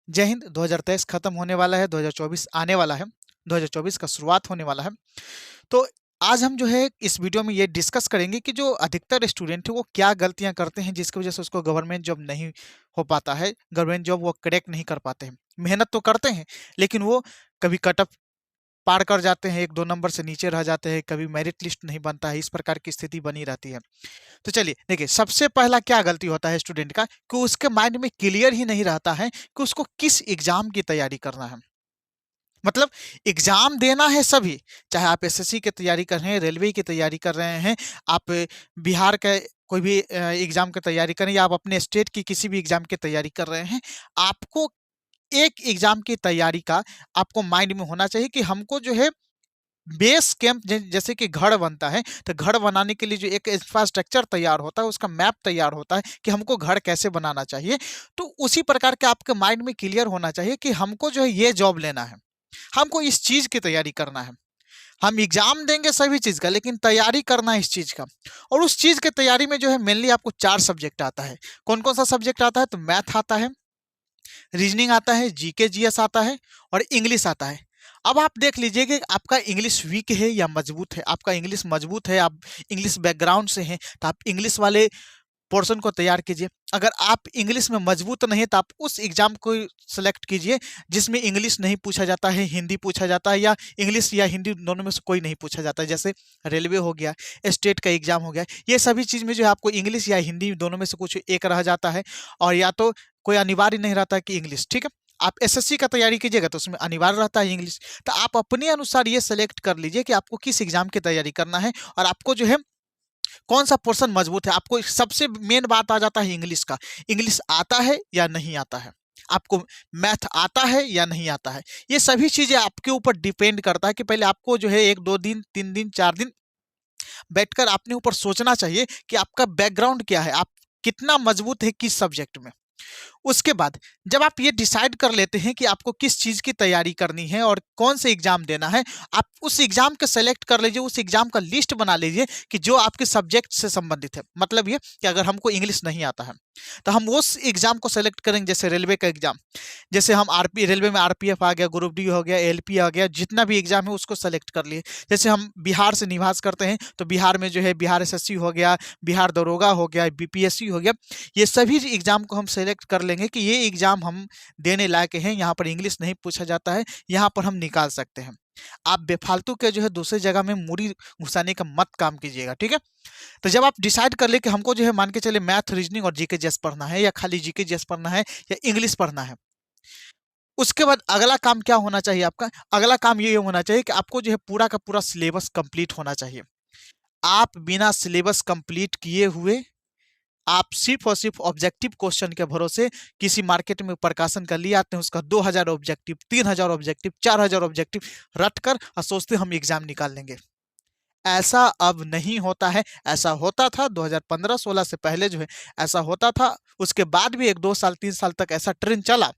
जय हिंद। 2023 खत्म होने वाला है, 2024 आने वाला है, 2024 का शुरुआत होने वाला है। तो आज हम जो है इस वीडियो में ये डिस्कस करेंगे कि जो अधिकतर स्टूडेंट है वो क्या गलतियां करते हैं जिसकी वजह से उसको गवर्नमेंट जॉब नहीं हो पाता है, गवर्नमेंट जॉब वो क्रैक नहीं कर पाते हैं। मेहनत तो करते हैं लेकिन वो कभी कट ऑफ पार कर जाते हैं, 1-2 नंबर से नीचे रह जाते हैं, कभी मेरिट लिस्ट नहीं बनता है, इस प्रकार की स्थिति बनी रहती है। तो चलिए देखिए, सबसे पहला क्या गलती होता है स्टूडेंट का कि उसके माइंड में क्लियर ही नहीं रहता है कि उसको किस एग्जाम की तैयारी करना है। मतलब एग्जाम देना है सभी, चाहे आप एसएससी की तैयारी कर रहे हैं, रेलवे की तैयारी कर रहे हैं, आप बिहार के कोई भी एग्जाम की तैयारी करें या आप अपने स्टेट की किसी भी एग्जाम की तैयारी कर रहे हैं, आपको एक एग्जाम की तैयारी का आपको माइंड में होना चाहिए कि हमको जो है बेस कैंप जैसे कि घर बनता है, तो घर बनाने के लिए जो एक इंफ्रास्ट्रक्चर तैयार होता है, उसका मैप तैयार होता है कि हमको घर कैसे बनाना चाहिए। तो उसी प्रकार के आपके माइंड में क्लियर होना चाहिए कि हमको जो है ये जॉब लेना है, हमको इस चीज की तैयारी करना है। हम एग्जाम देंगे सभी चीज का, लेकिन तैयारी करना है इस चीज का। और उस चीज की तैयारी में जो है मेनली आपको 4 सब्जेक्ट आता है। कौन कौन सा सब्जेक्ट आता है? तो मैथ आता है, रीजनिंग आता है, जीके जीएस आता है और इंग्लिश आता है। अब आप देख लीजिए कि आपका इंग्लिश वीक है या मजबूत है। आपका इंग्लिश मजबूत है, आप इंग्लिश बैकग्राउंड से हैं, तो आप इंग्लिश वाले पोर्शन को तैयार कीजिए। अगर आप इंग्लिश में मजबूत नहीं है तो आप उस एग्जाम को सिलेक्ट कीजिए जिसमें इंग्लिश नहीं पूछा जाता है, हिंदी पूछा जाता है, या इंग्लिश या हिंदी दोनों में से कोई नहीं पूछा जाता है। जैसे रेलवे हो गया, स्टेट का एग्जाम हो गया, ये सभी चीज़ में जो है आपको इंग्लिश या हिंदी दोनों में से कुछ एक रह जाता है, और या तो कोई अनिवार्य नहीं रहता है कि इंग्लिश। ठीक है, आप एसएससी का तैयारी कीजिएगा तो उसमें अनिवार्य रहता है इंग्लिश। तो आप अपने अनुसार ये सेलेक्ट कर लीजिए कि आपको किस एग्जाम की तैयारी करना है, और आपको जो है कौन सा पोर्शन मजबूत है। आपको सबसे मेन बात आ जाता है इंग्लिश का, इंग्लिश आता है या नहीं आता है, आपको मैथ आता है या नहीं आता है। ये सभी चीजें आपके ऊपर डिपेंड करता है कि पहले आपको जो है 1-2 दिन, 3 दिन, 4 दिन बैठकर अपने ऊपर सोचना चाहिए कि आपका बैकग्राउंड क्या है, आप कितना मजबूत है किस सब्जेक्ट में। उसके बाद जब आप ये डिसाइड कर लेते हैं कि आपको किस चीज की तैयारी करनी है और कौन से एग्जाम देना है, आप उस एग्जाम को सेलेक्ट कर लीजिए, उस एग्जाम का लिस्ट बना लीजिए कि जो आपके सब्जेक्ट से संबंधित है। मतलब ये कि अगर हमको इंग्लिश नहीं आता है तो हम उस एग्जाम को सेलेक्ट करेंगे। जैसे रेलवे का एग्जाम, जैसे हम आरपी रेलवे में आरपीएफ आ गया, ग्रुप डी हो गया, एलपी आ गया, जितना भी एग्जाम है उसको सेलेक्ट कर लिए। जैसे हम बिहार से निवास करते हैं तो बिहार में जो है बिहार एसएससी हो गया, बिहार दरोगा हो गया, बीपीएससी हो गया, ये सभी एग्जाम को हम सेलेक्ट कर लेंगे कि ये एग्जाम हम देने लायक हैं, यहाँ पर इंग्लिश नहीं पूछा जाता है, यहाँ पर हम निकाल सकते हैं। आप बेफालतू के जो है दूसरी जगह में मूड़ी घुसाने का मत काम कीजिएगा। ठीक है, तो जब आप डिसाइड कर ले कि हमको जो है मान के चले मैथ, रीजनिंग और जीके जेस पढ़ना है, या खाली जीके जेस पढ़ना है, या इंग्लिश पढ़ना है, उसके बाद अगला काम क्या होना चाहिए आपका? अगला काम ये होना चाहिए कि आपको जो है पूरा का पूरा सिलेबस कंप्लीट होना चाहिए। आप बिना सिलेबस कंप्लीट किए हुए आप सिर्फ और सिर्फ ऑब्जेक्टिव क्वेश्चन के भरोसे किसी मार्केट में प्रकाशन कर लिए आते हैं, उसका 2000 ऑब्जेक्टिव, 3000 ऑब्जेक्टिव, 4000 ऑब्जेक्टिव रट कर और सोचते हम एग्जाम निकाल लेंगे। ऐसा अब नहीं होता है। ऐसा होता था 2015-16 से पहले जो है ऐसा होता था, उसके बाद भी 1-2 साल 3 साल तक ऐसा ट्रेंड चला।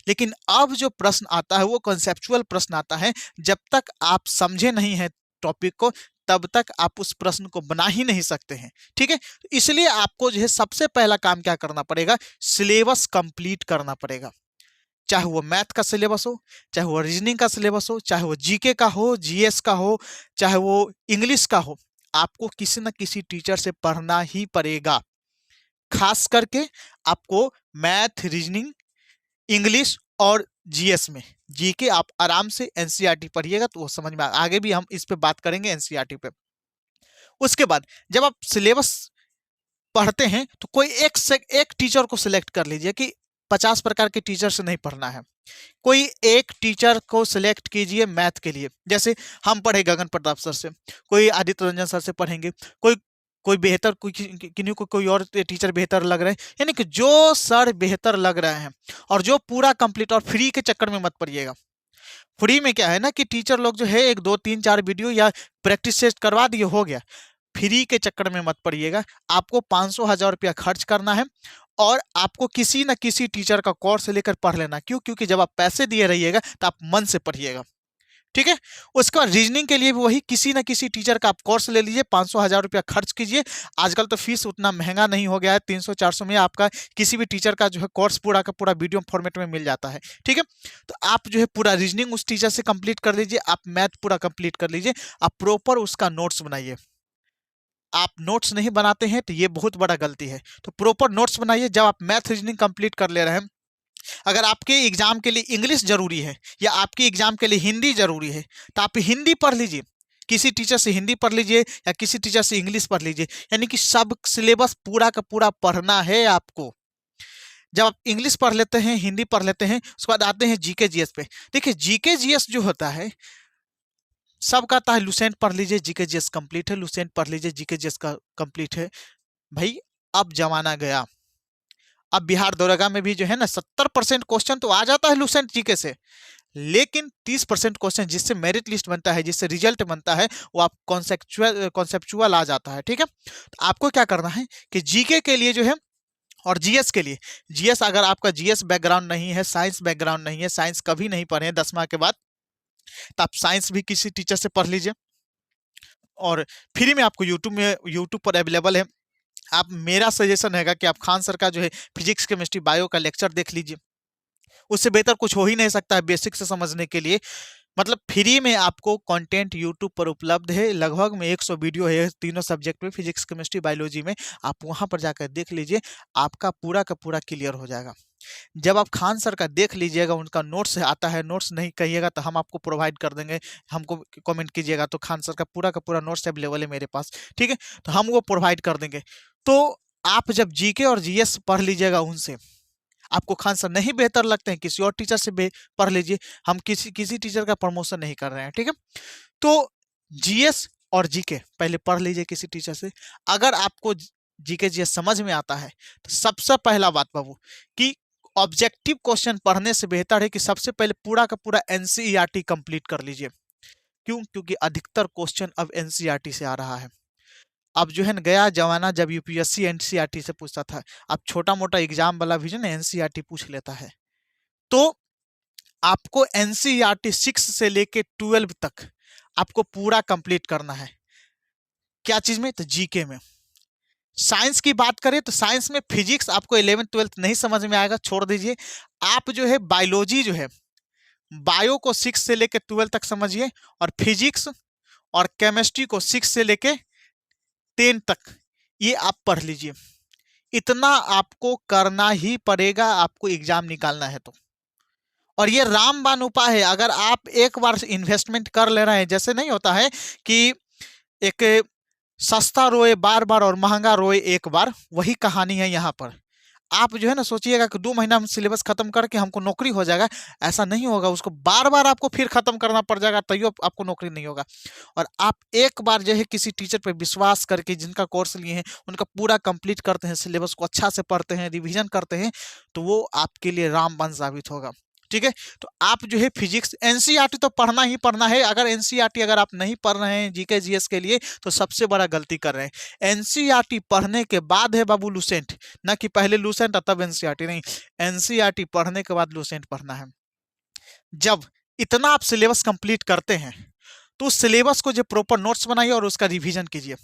लेकिन अब जो प्रश्न आता है वो कॉन्सेप्चुअल प्रश्न आता है। जब तक आप समझे नहीं है टॉपिक को, तब तक आप उस प्रश्न को बना ही नहीं सकते हैं। ठीक है, इसलिए आपको जो है सबसे पहला काम क्या करना पड़ेगा? सिलेबस कंप्लीट करना पड़ेगा। चाहे वो मैथ का सिलेबस हो, चाहे वो रीजनिंग का सिलेबस हो, चाहे वो जीके का हो, जीएस का हो, चाहे वो इंग्लिश का हो, आपको किसी न किसी टीचर से पढ़ना ही पड़ेगा। खास करके आपको मैथ, रीजनिंग, इंग्लिश और जीएस में। जीके आप आराम से एनसीईआरटी पढ़िएगा तो वो समझ में आगे भी हम इस पे बात करेंगे एनसीईआरटी पे। उसके बाद जब आप सिलेबस पढ़ते हैं तो कोई एक टीचर को सिलेक्ट कर लीजिए कि 50 प्रकार के टीचर से नहीं पढ़ना है। कोई एक टीचर को सिलेक्ट कीजिए मैथ के लिए। जैसे हम पढ़े गगन प्रताप सर से, कोई आदित्य रंजन सर से पढ़ेंगे, कोई कोई बेहतर, कोई किन्हीं को कोई और टीचर बेहतर लग रहे हैं। यानी कि जो सर बेहतर लग रहे हैं, और जो पूरा कंप्लीट, और फ्री के चक्कर में मत पड़िएगा। फ्री में क्या है ना कि टीचर लोग जो है 1-2-3-4 वीडियो या प्रैक्टिस टेस्ट करवा दिए, हो गया। फ्री के चक्कर में मत पड़िएगा। आपको 500-1000 रुपया खर्च करना है, और आपको किसी न किसी टीचर का कोर्स लेकर पढ़ लेना। क्यों? क्योंकि जब आप पैसे दिए रहिएगा तो आप मन से पढ़िएगा। ठीक है। उसके बाद रीजनिंग के लिए भी वही किसी ना किसी टीचर का आप कोर्स ले लीजिए, 500-1000 रुपया खर्च कीजिए। आजकल तो फीस उतना महंगा नहीं हो गया है, 300-400 में आपका किसी भी टीचर का जो है कोर्स पूरा का पूरा वीडियो फॉर्मेट में मिल जाता है। ठीक है, तो आप जो है पूरा रीजनिंग उस टीचर से कंप्लीट कर लीजिए, आप मैथ पूरा कंप्लीट कर लीजिए, आप प्रॉपर उसका नोट्स बनाइए। आप नोट्स नहीं बनाते हैं तो ये बहुत बड़ा गलती है। तो प्रॉपर नोट्स बनाइए। जब आप मैथ रीजनिंग कंप्लीट कर ले रहे हैं, अगर आपके एग्जाम के लिए इंग्लिश जरूरी है या आपके एग्जाम के लिए हिंदी जरूरी है, तो आप हिंदी पढ़ लीजिए, किसी टीचर से हिंदी पढ़ लीजिए या किसी टीचर से इंग्लिश पढ़ लीजिए। यानी कि सब सिलेबस पूरा का पूरा पढ़ना है आपको। जब आप इंग्लिश पढ़ लेते हैं, हिंदी पढ़ लेते हैं, उसके बाद आते हैं जीके जीएस पे। देखिए जीके जीएस जो होता है, सब कहता है लुसेंट पढ़ लीजिए, जीके जीएस कंप्लीट है, लुसेंट पढ़ लीजिए, जीके जीएस का कंप्लीट है। भाई अब जमाना गया। अब बिहार दरोगा में भी जो है ना 70% क्वेश्चन तो आ जाता है लुसेंट जीके से, लेकिन 30% क्वेश्चन जिससे मेरिट लिस्ट बनता है, जिससे रिजल्ट बनता है, वो आप कॉन्सेप्चुअल आ जाता है। ठीक है, तो आपको क्या करना है कि जीके के लिए जो है और जीएस के लिए, जीएस अगर आपका जीएस बैकग्राउंड नहीं है, साइंस बैकग्राउंड नहीं है, साइंस कभी नहीं पढ़े 10वां के बाद, तो आप साइंस भी किसी टीचर से पढ़ लीजिए। और फ्री में आपको यूट्यूब पर अवेलेबल है। आप, मेरा सजेशन हैगा कि आप खान सर का जो है फिजिक्स केमिस्ट्री बायो का लेक्चर देख लीजिए। उससे बेहतर कुछ हो ही नहीं सकता है बेसिक से समझने के लिए। मतलब फ्री में आपको कंटेंट यूट्यूब पर उपलब्ध है, लगभग में 100 वीडियो है तीनों सब्जेक्ट में, फिजिक्स केमिस्ट्री बायोलॉजी में। आप वहां पर जाकर देख लीजिए, आपका पूरा का पूरा क्लियर हो जाएगा। जब आप खान सर का देख लीजिएगा, उनका नोट्स आता है, नोट्स नहीं कहिएगा तो हम आपको प्रोवाइड कर देंगे, हमको कमेंट कीजिएगा तो खान सर का पूरा नोट्स अवेलेबल है मेरे पास। ठीक है, तो हम वो प्रोवाइड कर देंगे। तो आप जब जीके और जीएस पढ़ लीजिएगा उनसे, आपको खान सर नहीं बेहतर लगते हैं, किसी और टीचर से पढ़ लीजिए। हम किसी किसी टीचर का प्रमोशन नहीं कर रहे हैं। ठीक है, तो जीएस और जीके पहले पढ़ लीजिए किसी टीचर से। अगर आपको जीके जीएस समझ में आता है, तो सबसे पहला बात बाबू कि ऑब्जेक्टिव क्वेश्चन पढ़ने से बेहतर है कि सबसे पहले पूरा का पूरा एनसीईआरटी कंप्लीट कर लीजिए। क्यों? क्योंकि अधिकतर क्वेश्चन अब एनसीईआरटी से आ रहा है। अब जो है ना, गया जमाना जब यूपीएससी एनसीईआरटी से पूछता था, अब छोटा मोटा एग्जाम वाला भी जो ना एनसीईआरटी पूछ लेता है। तो आपको एनसीईआरटी 6 से लेके 12 तक आपको पूरा कंप्लीट करना है। क्या चीज में? तो जीके में। साइंस की बात करें तो साइंस में फिजिक्स आपको 11th-12th नहीं समझ में आएगा, छोड़ दीजिए। आप जो है बायोलॉजी जो है, बायो को 6 से लेके 12 तक समझिए, और फिजिक्स और केमिस्ट्री को 6 से लेके 10 तक ये आप पढ़ लीजिए। इतना आपको करना ही पड़ेगा, आपको एग्जाम निकालना है तो। और ये रामबाण उपाय है। अगर आप एक बार इन्वेस्टमेंट कर ले रहे हैं, जैसे नहीं होता है कि एक सस्ता रोए बार बार और महंगा रोए एक बार, वही कहानी है यहाँ पर। आप जो है ना सोचिएगा कि 2 महीना में सिलेबस खत्म करके हमको नौकरी हो जाएगा, ऐसा नहीं होगा। उसको बार बार आपको फिर खत्म करना पड़ जाएगा, तैयो आपको नौकरी नहीं होगा। और आप एक बार जो है किसी टीचर पर विश्वास करके, जिनका कोर्स लिए हैं, उनका पूरा कंप्लीट करते हैं, सिलेबस को अच्छा से पढ़ते हैं, रिविजन करते हैं, तो वो आपके लिए रामबाण साबित होगा। ठीक है, तो आप जो है फिजिक्स एनसीईआरटी तो पढ़ना ही पढ़ना है। अगर एनसीईआरटी अगर आप नहीं पढ़ रहे हैं जीके जीएस के लिए, तो सबसे बड़ा गलती कर रहे हैं। एनसीईआरटी पढ़ने के बाद है बाबू लुसेंट, ना कि पहले लुसेंट और तब एनसीईआरटी नहीं। एनसीईआरटी पढ़ने के बाद लुसेंट पढ़ना है। जब इतना आप सिलेबस कंप्लीट करते हैं, तो उस सिलेबस को जो प्रॉपर नोट्स बनाइए और उसका रिवीजन कीजिए।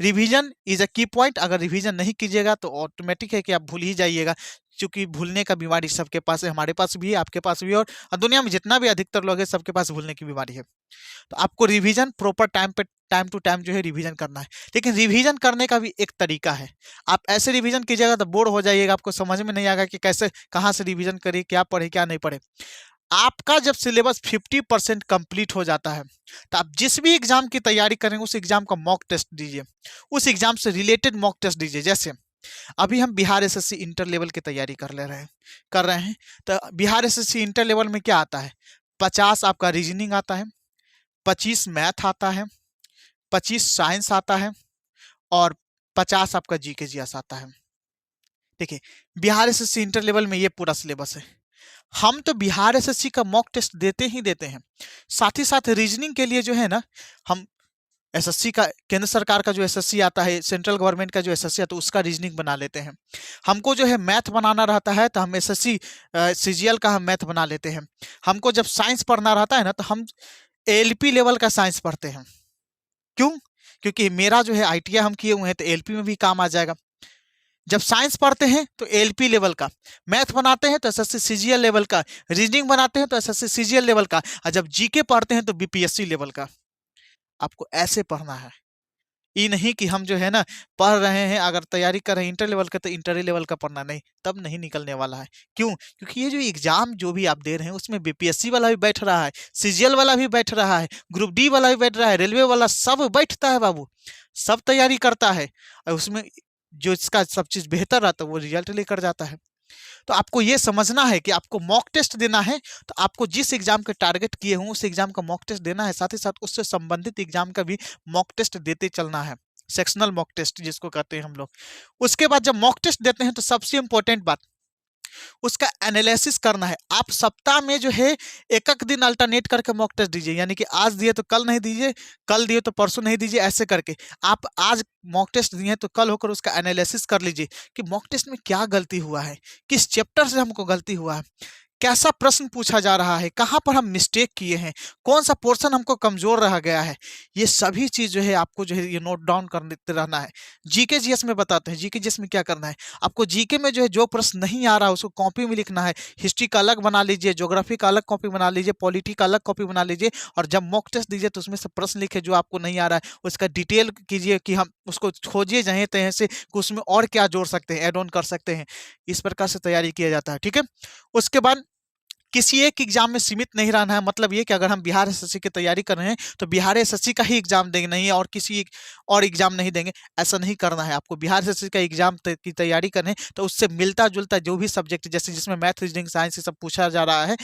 रिवीजन इज अ की पॉइंट। अगर रिवीजन नहीं कीजिएगा तो ऑटोमेटिक है कि आप भूल ही जाइएगा, क्योंकि भूलने का बीमारी सबके पास है, हमारे पास भी है, आपके पास भी है, और दुनिया में जितना भी अधिकतर लोग हैं सबके पास भूलने की बीमारी है। तो आपको रिवीजन प्रॉपर टाइम पे, टाइम टू टाइम जो है रिवीजन करना है। लेकिन रिवीजन करने का भी एक तरीका है। आप ऐसे रिवीजन कीजिएगा तो बोर हो जाइएगा, आपको समझ में नहीं आएगा कि कैसे कहाँ से रिवीजन करें, क्या पढ़े क्या नहीं पढ़े। आपका जब सिलेबस 50% कंप्लीट हो जाता है, तो आप जिस भी एग्जाम की तैयारी करेंगे उस एग्जाम का मॉक टेस्ट दीजिए, उस एग्जाम से रिलेटेड मॉक टेस्ट दीजिए। जैसे अभी हम बिहार एसएससी इंटर लेवल की तैयारी कर रहे हैं, तो बिहार एसएससी इंटर लेवल में क्या आता है? 50 आपका रीजनिंग आता है, 25 मैथ आता है, 25 साइंस आता है, और 50 आपका जीके जीएस आता है। देखिए, बिहार एसएससी इंटर लेवल में ये पूरा सिलेबस है। हम तो बिहार एसएससी का मॉक टेस्ट देते ही देते हैं, साथ ही साथ रीजनिंग के लिए जो है ना, हम एसएससी का, केंद्र सरकार का जो एसएससी आता है, सेंट्रल गवर्नमेंट का जो एसएससी आता है, उसका रीजनिंग बना लेते हैं। हमको जो है मैथ बनाना रहता है तो हम एसएससी सीजीएल का हम मैथ बना लेते हैं। हमको जब साइंस पढ़ना रहता है ना, तो हम एलपी लेवल का साइंस पढ़ते हैं। क्यों? क्योंकि मेरा जो है आईटीआई हम किए हुए हैं, तो एलपी में भी काम आ जाएगा। जब साइंस पढ़ते हैं तो एलपी लेवल का, मैथ बनाते हैं तो एसएससी सीजीएल लेवल का, रीजनिंग बनाते हैं तो एसएससी सीजीएल लेवल का, और जब जीके पढ़ते हैं तो बीपीएससी लेवल का। आपको ऐसे पढ़ना है, ये नहीं कि हम जो है ना पढ़ रहे हैं, अगर तैयारी कर रहे हैं इंटर लेवल का तो इंटर लेवल का पढ़ना नहीं, तब नहीं निकलने वाला है। क्यों? क्योंकि ये जो एग्जाम जो भी आप दे रहे हैं उसमें बीपीएससी वाला भी बैठ रहा है, सीजीएल वाला भी बैठ रहा है, ग्रुप डी वाला भी बैठ रहा है, रेलवे वाला, सब बैठता है बाबू, सब तैयारी करता है, और उसमें जो इसका सब चीज बेहतर रहता है वो रिजल्ट लेकर जाता है। तो आपको ये समझना है कि आपको मॉक टेस्ट देना है, तो आपको जिस एग्जाम के टारगेट किए हों उस एग्जाम का मॉक टेस्ट देना है, साथ ही साथ उससे संबंधित एग्जाम का भी मॉक टेस्ट देते चलना है, सेक्शनल मॉक टेस्ट जिसको कहते हैं हम लोग। उसके बाद जब मॉक टेस्ट देते हैं तो सबसे इंपॉर्टेंट बात, उसका एनालिसिस करना है। आप सप्ताह में जो है एक एक दिन अल्टरनेट करके मॉक टेस्ट दीजिए, यानी कि आज दिए तो कल नहीं दीजिए, कल दिए तो परसों नहीं दीजिए, ऐसे करके आप आज मॉक टेस्ट दिए तो कल होकर उसका एनालिसिस कर लीजिए कि मॉक टेस्ट में क्या गलती हुआ है, किस चैप्टर से हमको गलती हुआ है, कैसा प्रश्न पूछा जा रहा है, कहाँ पर हम मिस्टेक किए हैं, कौन सा पोर्शन हमको कमजोर रह गया है। ये सभी चीज जो है आपको जो है ये नोट डाउन करते रहना है। जीके जीएस में बताते हैं, जीके जीएस में क्या करना है, आपको जीके में जो है जो प्रश्न नहीं आ रहा उसको कॉपी में लिखना है। हिस्ट्री का अलग बना लीजिए, ज्योग्राफी का अलग कॉपी बना लीजिए, पॉलिटी का अलग कॉपी बना लीजिए, और जब मॉक टेस्ट दीजिए तो उसमें से प्रश्न लिखे जो आपको नहीं आ रहा है, उसका डिटेल कीजिए कि हम उसको खोजिए जहीं तहीं से कि उसमें और क्या जोड़ सकते हैं, एड ऑन कर सकते हैं। इस प्रकार से तैयारी किया जाता है, ठीक है। उसके बाद किसी एक एग्जाम में सीमित नहीं रहना है, मतलब ये कि अगर हम बिहार एसएससी की तैयारी कर रहे हैं तो बिहार एसएससी का ही एग्जाम देंगे, नहीं और किसी और एग्जाम नहीं देंगे, ऐसा नहीं करना है। आपको बिहार एसएससी का एग्जाम की तैयारी करनी है तो उससे मिलता जुलता जो भी सब्जेक्ट, जैसे जिसमें मैथ रीजनिंग साइंस ये सब पूछा जा रहा है,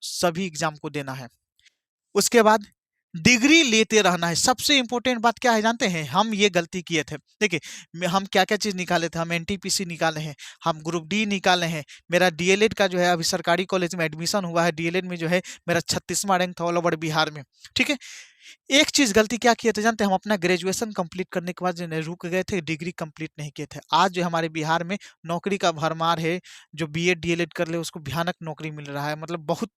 सभी एग्जाम को देना है। उसके बाद डिग्री लेते रहना है। सबसे इंपॉर्टेंट बात क्या है जानते हैं, हम ये गलती किए थे, देखिए हम क्या क्या चीज निकाले थे, हम एनटीपीसी निकाले हैं, हम ग्रुप डी निकाले हैं, मेरा डीएलएड का जो है अभी सरकारी कॉलेज में एडमिशन हुआ है, डीएलएड में जो है मेरा 36वां रैंक था ऑल ओवर बिहार में, ठीक है। एक चीज गलती क्या किए थे जानते हैं, हम अपना ग्रेजुएशन कंप्लीट करने के बाद जो है रुक गए थे, डिग्री कंप्लीट नहीं किए थे। आज जो हमारे बिहार में नौकरी का भरमार है, जो बीएड डीएलएड कर ले उसको भयानक नौकरी मिल रहा है, मतलब बहुत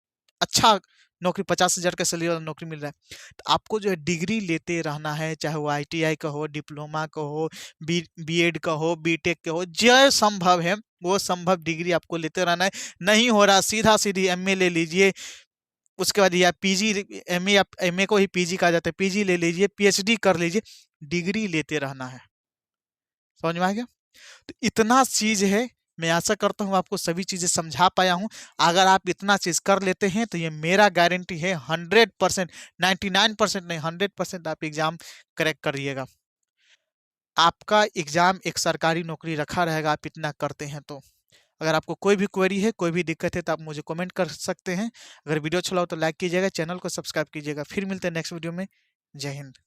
अच्छा नौकरी, 50,000 का सैलरी वाला नौकरी मिल रहा है। तो आपको जो है डिग्री लेते रहना है, चाहे वो आईटीआई का हो, डिप्लोमा का हो, बीएड का हो, बीटेक का हो, जो संभव है वो संभव डिग्री आपको लेते रहना है। नहीं हो रहा सीधा सीधी एमए ले लीजिए, उसके बाद या पीजी, एमए या एमए को ही पीजी कहा जाता है, पीजी ले लीजिए, पीएचडी कर लीजिए, डिग्री लेते रहना है। समझ में आ गया? तो इतना चीज है, मैं आशा करता हूँ आपको सभी चीजें समझा पाया हूँ। अगर आप इतना चीज कर लेते हैं तो ये मेरा गारंटी है 100%, 99% नहीं 100% आप एग्जाम क्रैक करिएगा। आपका एग्जाम एक सरकारी नौकरी रखा रहेगा, आप इतना करते हैं तो। अगर आपको कोई भी क्वेरी है, कोई भी दिक्कत है तो आप मुझे कमेंट कर सकते हैं। अगर वीडियो अच्छा लगा तो लाइक कीजिएगा, चैनल को सब्सक्राइब कीजिएगा। फिर मिलते हैं नेक्स्ट वीडियो में। जय हिंद।